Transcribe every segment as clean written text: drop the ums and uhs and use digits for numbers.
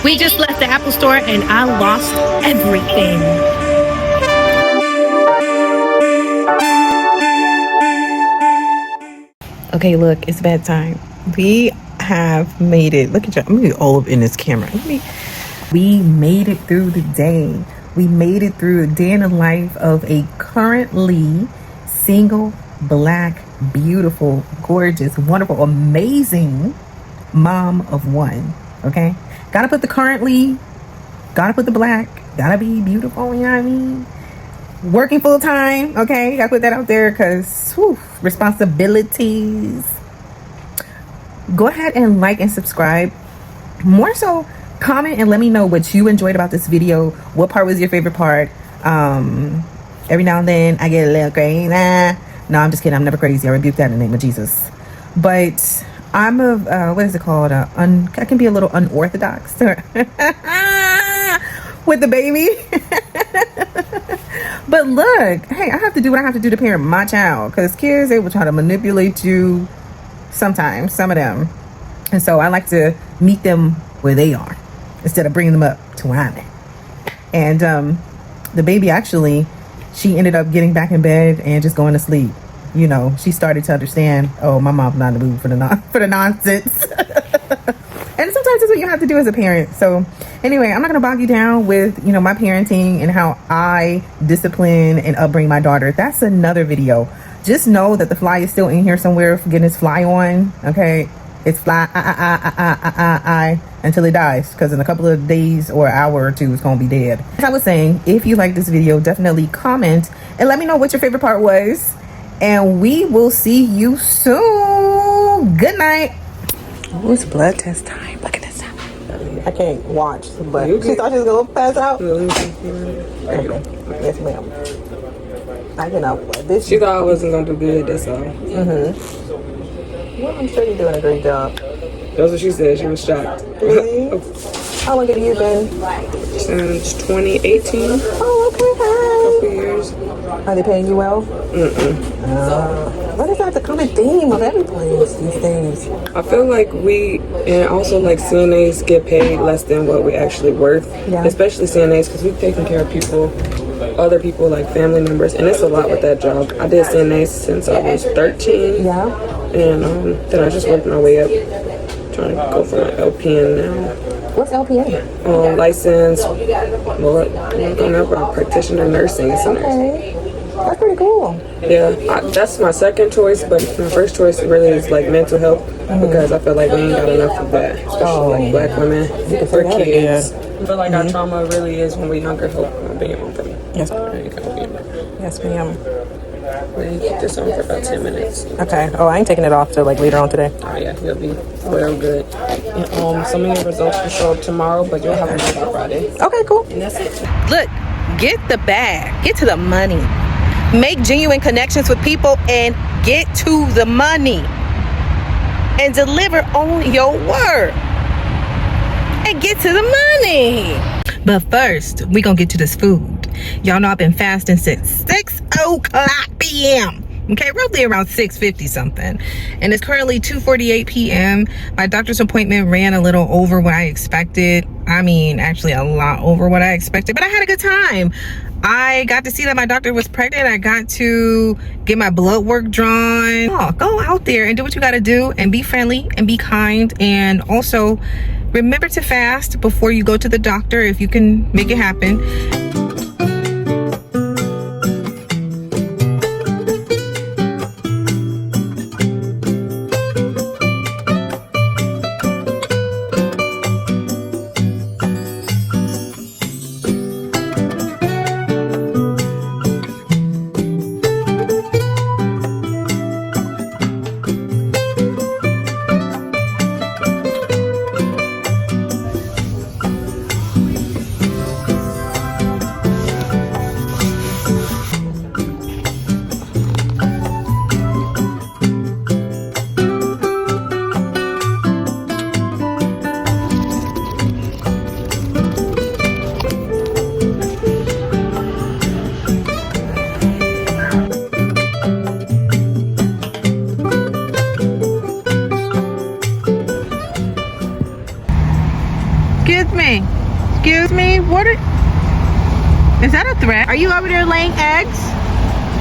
We just left the Apple store and I lost everything. Okay, look, it's bedtime. We have made it. Look at you. I'm gonna be all up in this camera. We made it through the day. We made it through a day in the life of a currently single, black, beautiful, gorgeous, wonderful, amazing mom of one. Okay? Gotta put the currently, gotta put the black, gotta be beautiful, you know what I mean? Working full time, okay? Gotta put that out there because responsibilities. Go ahead and like and subscribe. More so, comment and let me know what you enjoyed about this video. What part was your favorite part? Every now and then I get a little crazy. No, I'm just kidding. I'm never crazy. I rebuke that in the name of Jesus. But I'm a what is it called? I can be a little unorthodox with the baby. But look, hey, I have to do what I have to do to parent my child, because kids, they will try to manipulate you sometimes, some of them. And so I like to meet them where they are instead of bringing them up to where I'm at. And the baby, actually, she ended up getting back in bed and just going to sleep. You know, she started to understand, oh, my mom's not in the mood for the nonsense. And sometimes that's what you have to do as a parent. So anyway, I'm not going to bog you down with, you know, my parenting and how I discipline and upbring my daughter. That's another video. Just know that the fly is still in here somewhere for getting its fly on. Okay. It's fly until it dies, because in a couple of days or an hour or two, it's going to be dead. As I was saying, if you like this video, definitely comment and let me know what your favorite part was. And we will see you soon. Good night. Oh, it's blood test time. Look at this. I can't watch, but she thought she was going to pass out. Yes, ma'am. I can know. She thought I wasn't going to do good, that's all. Well, I'm sure you're doing a great job. That's what she said. She was shocked. Really? How long have you been? Since 2018. Oh, okay. Couple years. Are they paying you well? What is that the common theme of every place these days? I feel like we, and also like CNAs get paid less than what we actually worth. Yeah. Especially CNAs, because we've taken care of people, other people like family members, and it's a lot with that job. I did CNAs since I was 13. Yeah. And then I just worked my way up, trying to go for my LPN now. What's LPN? License, well, practitioner nursing. Okay. That's pretty cool. Yeah, that's my second choice, but my first choice really is like mental health, because I feel like we ain't got enough of that, especially like black women or kids. I feel like our trauma really is when we're younger, being on them. Yes. Yes, ma'am. We keep this on for about 10 minutes. Okay. Oh, I ain't taking it off till like later on today. Oh yeah, you'll be well good. And, some of your results will show up tomorrow, but you'll have them by Friday. Okay, cool. And that's it. Look, get the bag. Get to the money. Make genuine connections with people and get to the money. And deliver on your word. And get to the money. But first, we gonna get to this food. Y'all know I've been fasting since 6 o'clock p.m. Okay, roughly around 6:50 something. And it's currently 2:48 p.m. My doctor's appointment ran a little over what I expected. I mean, actually a lot over what I expected, but I had a good time. I got to see that my doctor was pregnant. I got to get my blood work drawn. Oh, go out there and do what you gotta do and be friendly and be kind. And also remember to fast before you go to the doctor if you can make it happen. Excuse me. Is that a threat? Are you over there laying eggs?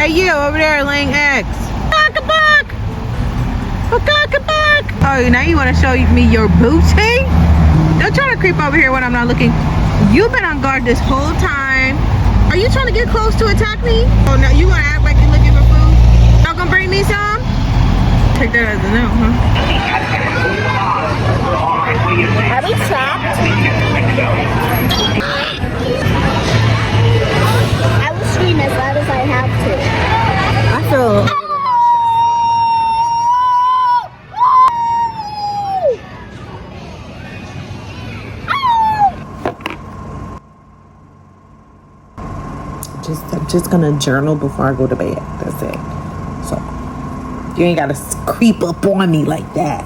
Hey, you over there laying eggs? Cock-a-buck! Oh, now you want to show me your booty? Don't try to creep over here when I'm not looking. You've been on guard this whole time. Are you trying to get close to attack me? Oh, no, you gonna act like you're looking for food? Y'all gonna bring me some? Take that as a no, huh? Are we trapped? I will scream as loud as I have to. I feel... I'm just gonna journal before I go to bed. That's it. So you ain't gotta creep up on me like that.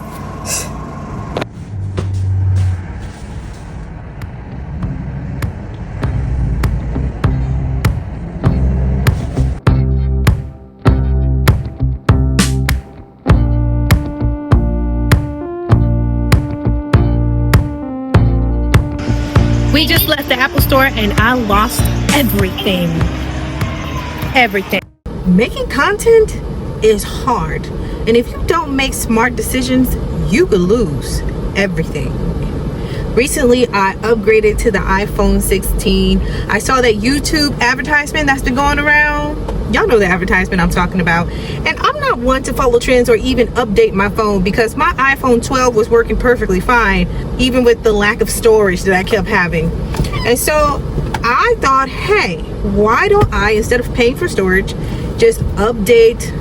We just left the Apple store and I lost everything. Making content is hard. And if you don't make smart decisions, you could lose everything. Recently, I upgraded to the iPhone 16. I saw that YouTube advertisement that's been going around. Y'all know the advertisement I'm talking about. And I'm not one to follow trends or even update my phone because my iPhone 12 was working perfectly fine, even with the lack of storage that I kept having. And so I thought, hey, why don't I, instead of paying for storage, just update?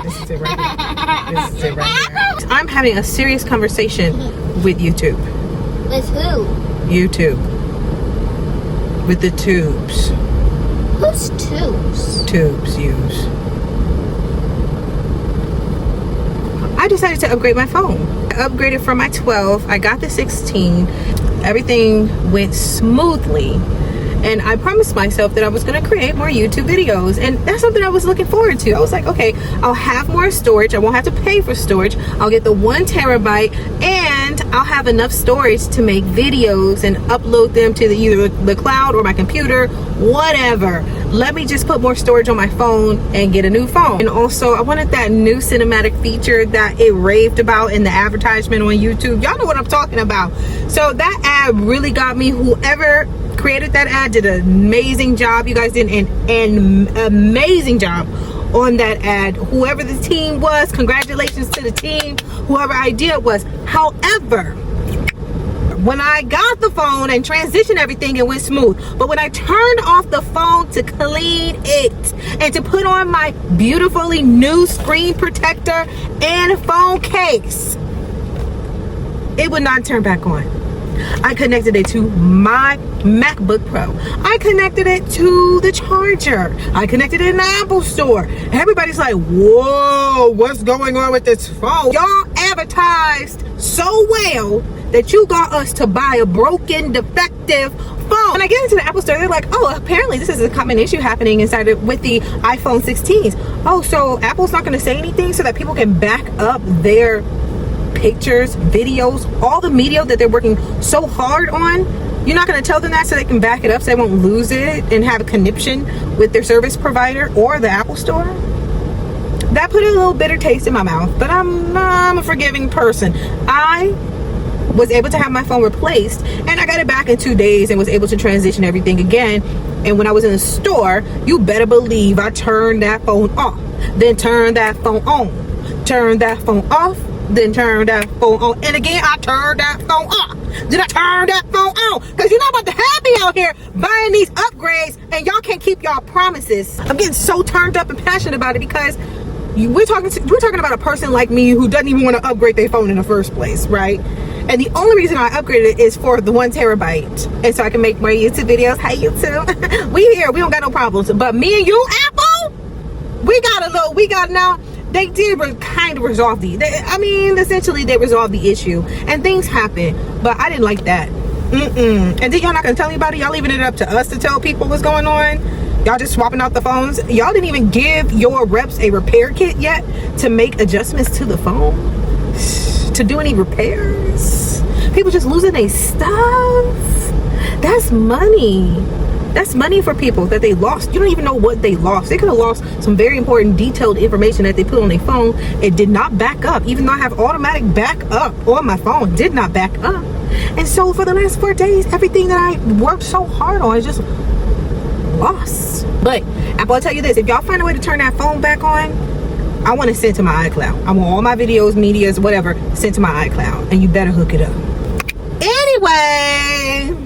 This is it right here. I'm having a serious conversation with YouTube. With who? YouTube. With the tubes. Who's tubes? Tubes use. I decided to upgrade my phone. I upgraded from my 12. I got the 16. Everything went smoothly. And I promised myself that I was going to create more YouTube videos. And that's something I was looking forward to. I was like, okay, I'll have more storage. I won't have to pay for storage. I'll get the 1 terabyte and I'll have enough storage to make videos and upload them to either the cloud or my computer, whatever. Let me just put more storage on my phone and get a new phone. And also, I wanted that new cinematic feature that it raved about in the advertisement on YouTube. Y'all know what I'm talking about. So that ad really got me. Whoever created that ad did an amazing job. You guys did an amazing job on that ad. Whoever the team was, congratulations to the team, whoever idea it was. However, when I got the phone and transitioned everything, it went smooth. But when I turned off the phone to clean it and to put on my beautifully new screen protector and phone case, it would not turn back on. I connected it to my MacBook Pro. I connected it to the charger. I connected it in the Apple store. Everybody's like, whoa, what's going on with this phone? Y'all advertised so well that you got us to buy a broken, defective phone. When I get into the Apple store, they're like, oh, apparently this is a common issue happening inside with the iPhone 16s. Oh, so Apple's not going to say anything so that people can back up their pictures, videos, all the media that they're working so hard on. You're not going to tell them that so they can back it up so they won't lose it and have a conniption with their service provider or the Apple store. That put a little bitter taste in my mouth, but I'm a forgiving person. I was able to have my phone replaced and I got it back in 2 days and was able to transition everything again. And when I was in the store, you better believe I turned that phone off, then turned that phone on, turned that phone off, then turn that phone on, and again I turned that phone off. Did I turn that phone on? Because you're not about to have me out here buying these upgrades and y'all can't keep y'all promises. I'm getting so turned up and passionate about it because we're talking about a person like me who doesn't even want to upgrade their phone in the first place, right? And the only reason I upgraded it is for the 1 terabyte, and so I can make more YouTube videos. Hey YouTube, we here, we don't got no problems. But me and you, Apple, we got now. They did kind of resolve essentially they resolved the issue and things happen, but I didn't like that. And then y'all not gonna tell anybody? Y'all leaving it up to us to tell people what's going on? Y'all just swapping out the phones. Y'all didn't even give your reps a repair kit yet to make adjustments to the phone, to do any repairs. People just losing their stuff. That's money. That's money for people that they lost. You don't even know what they lost. They could have lost some very important detailed information that they put on their phone. It did not back up. Even though I have automatic backup on my phone, did not back up. And so for the last 4 days, everything that I worked so hard on is just lost. But I'm gonna tell you this, if y'all find a way to turn that phone back on, I want to send to my iCloud. I want all my videos, medias, whatever, sent to my iCloud. And you better hook it up. Anyway.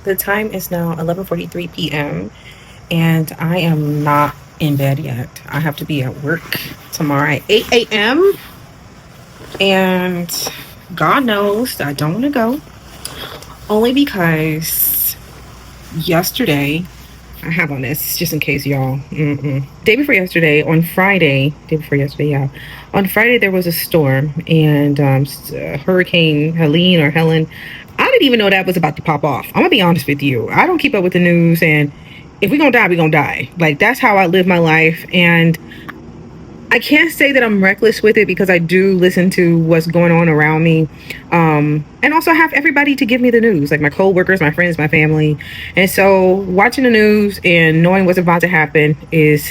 The time is now 11:43 p.m. and I am not in bed yet. I have to be at work tomorrow at 8 a.m. and God knows I don't want to go, only because yesterday, I have on this just in case y'all, day before yesterday, on Friday, on Friday there was a storm, and Hurricane Helene or Helen, I didn't even know that was about to pop off. I'm gonna be honest with you. I don't keep up with the news, and if we're gonna die, we're gonna die. Like, that's how I live my life. And I can't say that I'm reckless with it, because I do listen to what's going on around me. And also I have everybody to give me the news, like my co-workers, my friends, my family. And so watching the news and knowing what's about to happen is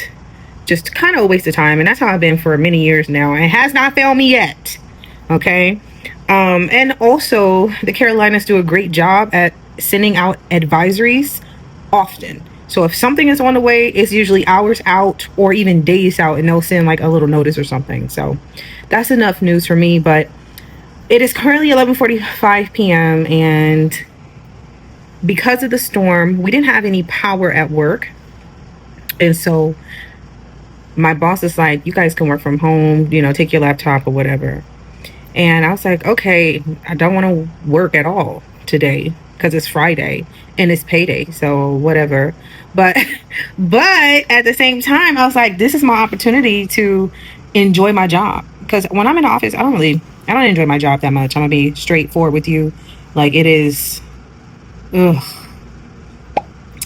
just kind of a waste of time. And that's how I've been for many years now. It has not failed me yet. Okay. And also the Carolinas do a great job at sending out advisories often. So if something is on the way, it's usually hours out or even days out, and they'll send like a little notice or something. So that's enough news for me. But it is currently 11:45 p.m. and because of the storm, we didn't have any power at work. And so my boss is like, you guys can work from home, you know, take your laptop or whatever. And I was like, okay, I don't want to work at all today because it's Friday and it's payday, so whatever. But at the same time, I was like, this is my opportunity to enjoy my job, because when I'm in the office, I don't enjoy my job that much. I'm gonna be straightforward with you. Like, it is, ugh.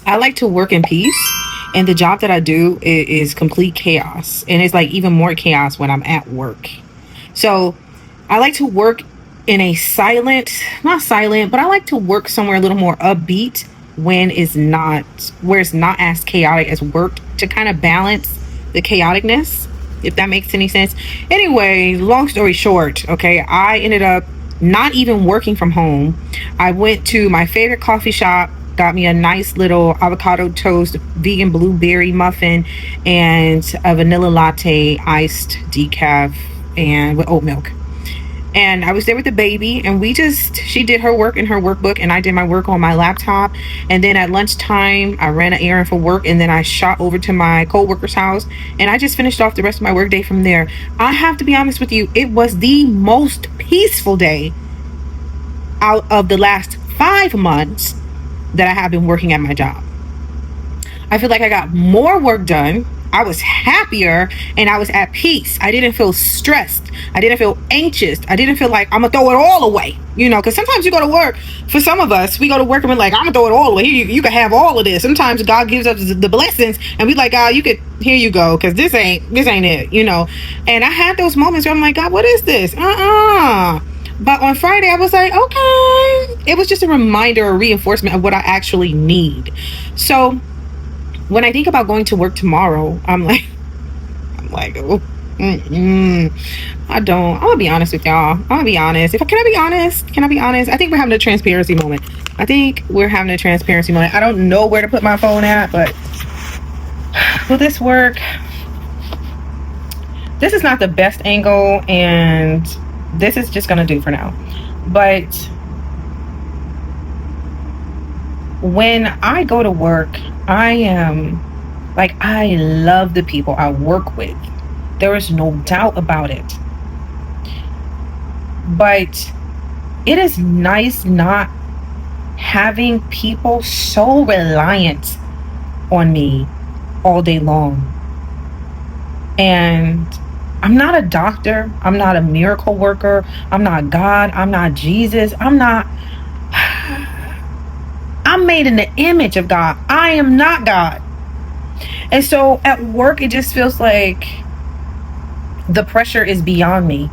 I like to work in peace, and the job that I do is complete chaos, and it's like even more chaos when I'm at work. So I like to work in a not silent, but I like to work somewhere a little more upbeat where it's not as chaotic as work, to kind of balance the chaoticness, if that makes any sense. Anyway, long story short, okay, I ended up not even working from home. I went to my favorite coffee shop, got me a nice little avocado toast, vegan blueberry muffin, and a vanilla latte, iced decaf, and with oat milk. And I was there with the baby, and she did her work in her workbook, and I did my work on my laptop. And then at lunchtime, I ran an errand for work, and then I shot over to my co-worker's house, and I just finished off the rest of my work day from there. I have to be honest with you, it was the most peaceful day out of the last 5 months that I have been working at my job. I feel like I got more work done. I was happier, and I was at peace. I didn't feel stressed. I didn't feel anxious. I didn't feel like I'm gonna throw it all away, you know, because sometimes you go to work, for some of us, we go to work and we're like, I'm gonna throw it all away. You can have all of this. Sometimes God gives us the blessings, and we like, God, here you go, because this ain't it, you know. And I had those moments where I'm like, God, what is this? But on Friday, I was like, okay. It was just a reminder, a reinforcement of what I actually need. So when I think about going to work tomorrow, I'm like, oh, I don't. I'm gonna be honest with y'all. Can I be honest? Can I be honest? I think we're having a transparency moment. I don't know where to put my phone at, but will this work? This is not the best angle, and this is just gonna do for now. But when I go to work, I love the people I work with. There is no doubt about it. But it is nice not having people so reliant on me all day long. And I'm not a doctor. I'm not a miracle worker. I'm not God. I'm not Jesus. I'm made in the image of God. I am not God. And so at work, it just feels like the pressure is beyond me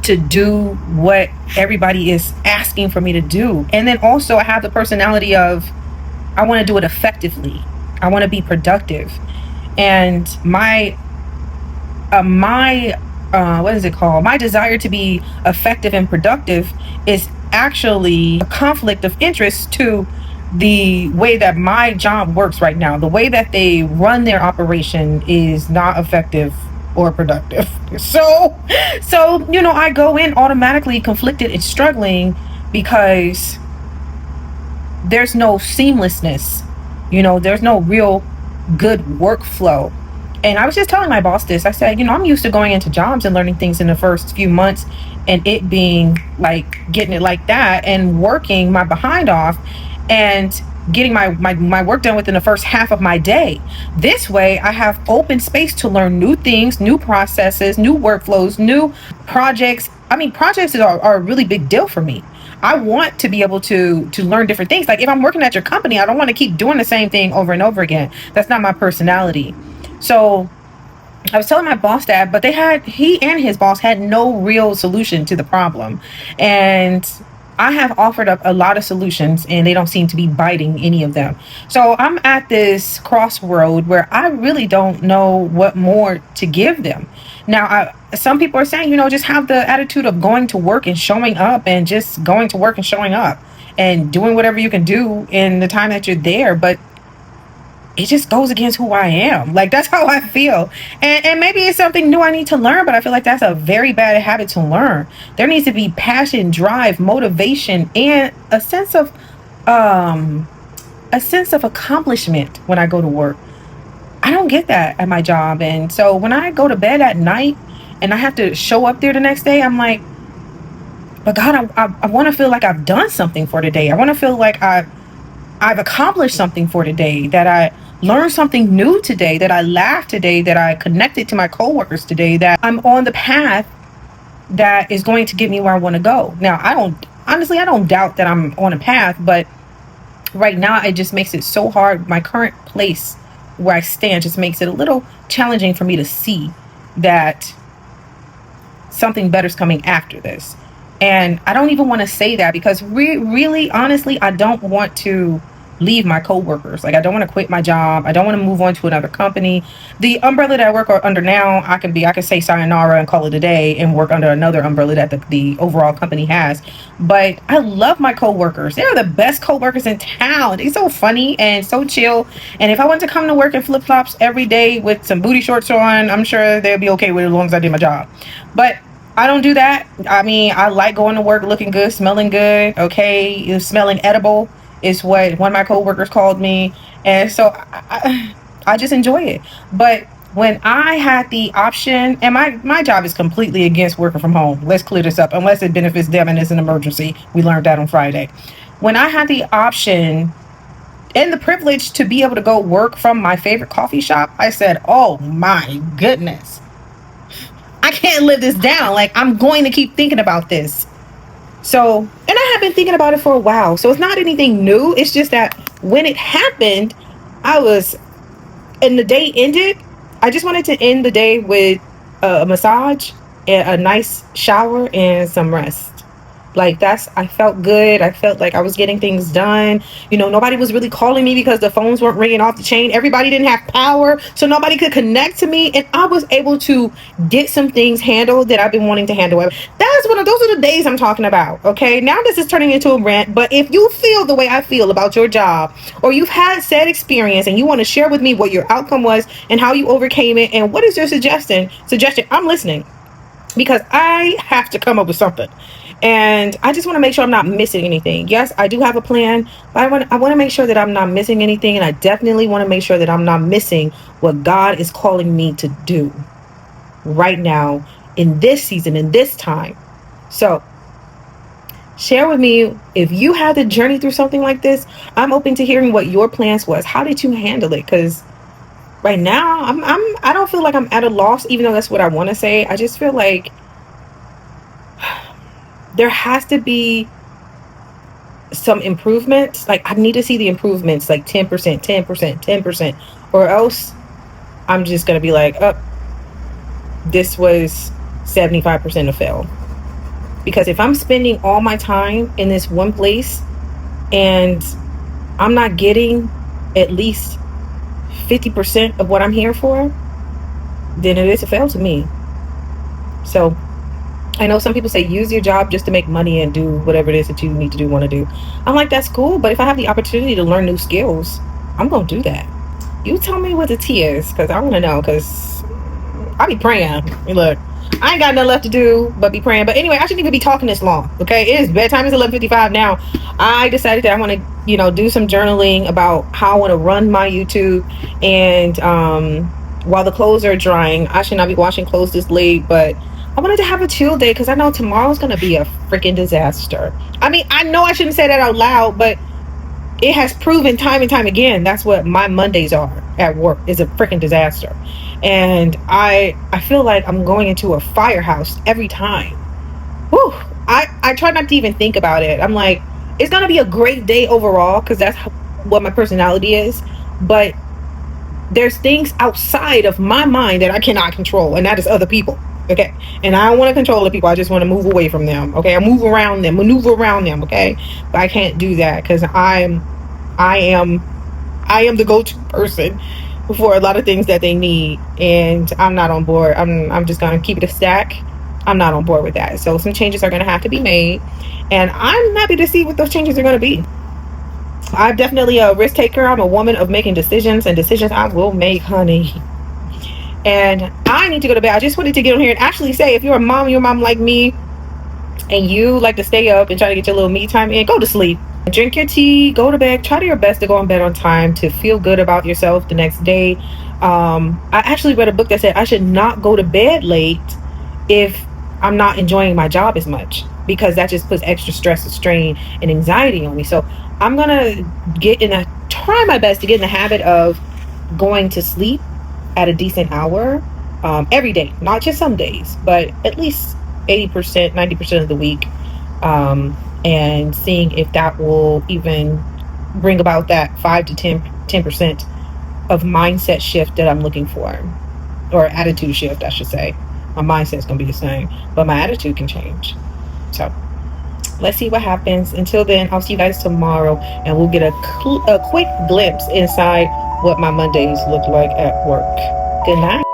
to do what everybody is asking for me to do. And then also I have the personality of, I want to do it effectively. I want to be productive. And my what is it called? My desire to be effective and productive is actually a conflict of interest to the way that my job works right now. The way that they run their operation is not effective or productive. So, I go in automatically conflicted and struggling because there's no seamlessness. There's no real good workflow. And I was just telling my boss this. I said, I'm used to going into jobs and learning things in the first few months and it being like getting it like that and working my behind off and getting my work done within the first half of my day. This way I have open space to learn new things, new processes, new workflows, new projects. Projects are a really big deal for me. I want to be able to learn different things. Like if I'm working at your company, I don't want to keep doing the same thing over and over again. That's not my personality. So I was telling my boss that, but he and his boss had no real solution to the problem. And I have offered up a lot of solutions and they don't seem to be biting any of them. So I'm at this crossroad where I really don't know what more to give them. Now, some people are saying, just have the attitude of going to work and showing up and just going to work and showing up and doing whatever you can do in the time that you're there. But it just goes against who I am. Like, that's how I feel. And maybe it's something new I need to learn, but I feel like that's a very bad habit to learn. There needs to be passion, drive, motivation, and a sense of accomplishment when I go to work. I don't get that at my job. And so when I go to bed at night and I have to show up there the next day, I'm like, but God, I want to feel like I've done something for today. I want to feel like I've accomplished something for today, that I learned something new today, that I laughed today, that I connected to my coworkers today, that I'm on the path that is going to get me where I want to go. Now, I don't doubt that I'm on a path, but right now it just makes it so hard. My current place where I stand just makes it a little challenging for me to see that something better is coming after this. And I don't even want to say that because really, honestly, I don't want to leave my coworkers. Like, I don't want to quit my job. I don't want to move on to another company. The umbrella that I work under now, I can say sayonara and call it a day and work under another umbrella that the overall company has. But I love my coworkers. They're the best coworkers in town. They're so funny and so chill. And if I want to come to work in flip-flops every day with some booty shorts on, I'm sure they'll be okay with it as long as I did my job. But I don't do that. I like going to work looking good, smelling good. Okay, smelling edible is what one of my coworkers called me, and so I just enjoy it. But when I had the option, and my job is completely against working from home. Let's clear this up. Unless it benefits them and it's an emergency. We learned that on Friday. When I had the option and the privilege to be able to go work from my favorite coffee shop, I said, "Oh my goodness. I can't live this down. Like, I'm going to keep thinking about this." So, and I have been thinking about it for a while. So it's not anything new. It's just that when it happened, and the day ended, I just wanted to end the day with a massage, and a nice shower, and some rest. Like, I felt good. I felt like I was getting things done. Nobody was really calling me because the phones weren't ringing off the chain. Everybody didn't have power, so nobody could connect to me. And I was able to get some things handled that I've been wanting to handle. Those are the days I'm talking about. Okay, now this is turning into a rant. But if you feel the way I feel about your job, or you've had said experience and you want to share with me what your outcome was and how you overcame it, and what is your suggestion, I'm listening, because I have to come up with something. And I just want to make sure I'm not missing anything. Yes, I do have a plan, but I want to make sure that I'm not missing anything. And I definitely want to make sure that I'm not missing what God is calling me to do right now in this season, in this time. So Share with me if you had to journey through something like this. I'm open to hearing what your plans was. How did you handle it? Because right now, I don't feel like I'm at a loss, even though that's what I want to say. I just feel like there has to be some improvements. Like, I need to see the improvements, like 10%, 10%, 10%, or else I'm just gonna be like, oh, this was 75% a fail. Because if I'm spending all my time in this one place and I'm not getting at least 50% of what I'm here for, then it is a fail to me. So I know some people say use your job just to make money and do whatever it is that you need to do, want to do. I'm like, that's cool, but if I have the opportunity to learn new skills, I'm gonna do that. You tell me what the T is, because I want to know, because I be praying. Look, I ain't got nothing left to do but be praying. But anyway, I shouldn't even be talking this long. Okay, it is bedtime. It's 11:55 now. I decided that I want to, do some journaling about how I want to run my YouTube. And while the clothes are drying, I should not be washing clothes this late. But I wanted to have a chill day because I know tomorrow's gonna be a freaking disaster. I mean, I know I shouldn't say that out loud, but it has proven time and time again that's what my Mondays are at work, is a freaking disaster. And I feel like I'm going into a firehouse every time. Whew. I try not to even think about it. I'm like, it's gonna be a great day overall because that's what my personality is, but there's things outside of my mind that I cannot control, and that is other people. Okay, and I don't want to control the people. I just want to move away from them. Okay, I maneuver around them. Okay, but I can't do that because I am the go-to person for a lot of things that they need, and I'm not on board. I'm just gonna keep it a stack. I'm not on board with that. So some changes are gonna have to be made, and I'm happy to see what those changes are gonna be. I'm definitely a risk taker. I'm a woman of making decisions, and decisions I will make, honey. And I need to go to bed. I just wanted to get on here and actually say, if you're a mom like me, and you like to stay up and try to get your little me time in, go to sleep. Drink your tea, go to bed, try to your best to go in bed on time to feel good about yourself the next day. I actually read a book that said I should not go to bed late if I'm not enjoying my job as much, because that just puts extra stress and strain and anxiety on me. So I'm gonna try my best to get in the habit of going to sleep at a decent hour every day, not just some days, but at least 80%, 90% of the week, and seeing if that will even bring about that 5 to 10% of mindset shift that I'm looking for, or attitude shift, I should say. My mindset's gonna be the same, but my attitude can change. So let's see what happens. Until then, I'll see you guys tomorrow, and we'll get a quick glimpse inside what my Mondays look like at work. Good night.